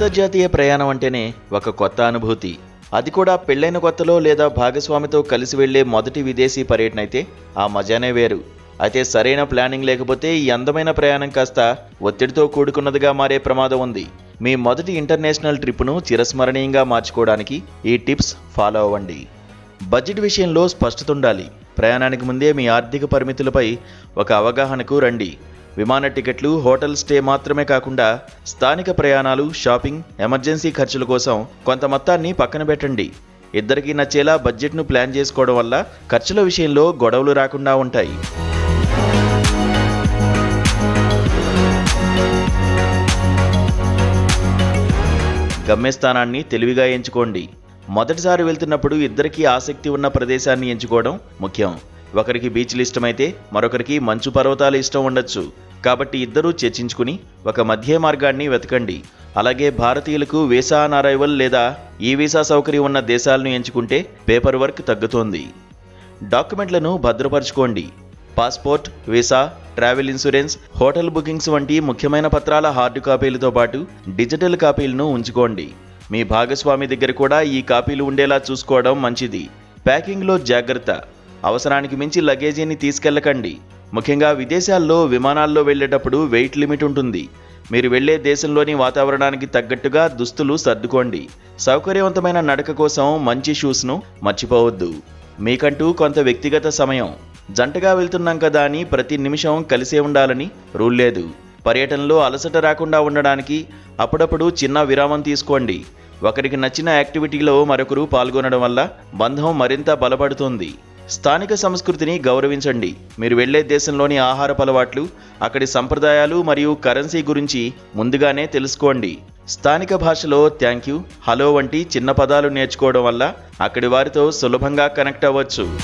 అంతర్జాతీయ ప్రయాణం అంటేనే ఒక కొత్త అనుభూతి. అది కూడా పెళ్లైన కొత్తలో లేదా భాగస్వామితో కలిసి వెళ్లే మొదటి విదేశీ పర్యటన అయితే ఆ మజానే వేరు. అయితే సరైన ప్లానింగ్ లేకపోతే ఈ అందమైన ప్రయాణం కాస్త ఒత్తిడితో కూడుకున్నదిగా మారే ప్రమాదం ఉంది. మీ మొదటి ఇంటర్నేషనల్ ట్రిప్ను చిరస్మరణీయంగా మార్చుకోవడానికి ఈ టిప్స్ ఫాలో అవ్వండి. బడ్జెట్ విషయంలో స్పష్టత ఉండాలి. ప్రయాణానికి ముందే మీ ఆర్థిక పరిమితులపై ఒక అవగాహనకు రండి. విమాన టికెట్లు, హోటల్ స్టే మాత్రమే కాకుండా స్థానిక ప్రయాణాలు, షాపింగ్, ఎమర్జెన్సీ ఖర్చుల కోసం కొంత మొత్తాన్ని పక్కన పెట్టండి. ఇద్దరికీ నచ్చేలా బడ్జెట్ను ప్లాన్ చేసుకోవడం వల్ల ఖర్చుల విషయంలో గొడవలు రాకుండా ఉంటాయి. గమ్యస్థానాన్ని తెలివిగా ఎంచుకోండి. మొదటిసారి వెళ్తున్నప్పుడు ఇద్దరికీ ఆసక్తి ఉన్న ప్రదేశాన్ని ఎంచుకోవడం ముఖ్యం. ఒకరికి బీచ్లు ఇష్టమైతే మరొకరికి మంచు పర్వతాలు ఇష్టం ఉండొచ్చు. కాబట్టి ఇద్దరూ చర్చించుకుని ఒక మధ్య మార్గాన్ని వెతకండి. అలాగే భారతీయులకు వీసా ఆన్ అరైవల్ లేదా ఈ వీసా సౌకర్యం ఉన్న దేశాలను ఎంచుకుంటే పేపర్ వర్క్ తగ్గుతోంది. డాక్యుమెంట్లను భద్రపరచుకోండి. Passport, visa, travel insurance, hotel bookings వంటి ముఖ్యమైన పత్రాల హార్డ్ కాపీలతో పాటు డిజిటల్ కాపీలను ఉంచుకోండి. మీ భాగస్వామి దగ్గర కూడా ఈ కాపీలు ఉండేలా చూసుకోవడం మంచిది. ప్యాకింగ్లో జాగ్రత్త. అవసరానికి మించి లగేజీని తీసుకెళ్లకండి. ముఖ్యంగా విదేశాల్లో విమానాల్లో వెళ్లేటప్పుడు వెయిట్ లిమిట్ ఉంటుంది. మీరు వెళ్లే దేశంలోని వాతావరణానికి తగ్గట్టుగా దుస్తులు సర్దుకోండి. సౌకర్యవంతమైన నడక కోసం మంచి షూస్ను మర్చిపోవద్దు. మీకంటూ కొంత వ్యక్తిగత సమయం. జంటగా వెళ్తున్నాం కదా అని ప్రతి నిమిషం కలిసే ఉండాలని రూల్ లేదు. పర్యటనలో అలసట రాకుండా ఉండడానికి అప్పుడప్పుడు చిన్న విరామం తీసుకోండి. ఒకరికి నచ్చిన యాక్టివిటీలో మరొకరు పాల్గొనడం వల్ల బంధం మరింత బలపడుతుంది. స్థానిక సంస్కృతిని గౌరవించండి. మీరు వెళ్లే దేశంలోని ఆహారపు అలవాట్లు, అక్కడి సంప్రదాయాలు మరియు కరెన్సీ గురించి ముందుగానే తెలుసుకోండి. స్థానిక భాషలో థ్యాంక్ యూ, హలో వంటి చిన్న పదాలు నేర్చుకోవడం వల్ల అక్కడి వారితో సులభంగా కనెక్ట్ అవ్వచ్చు.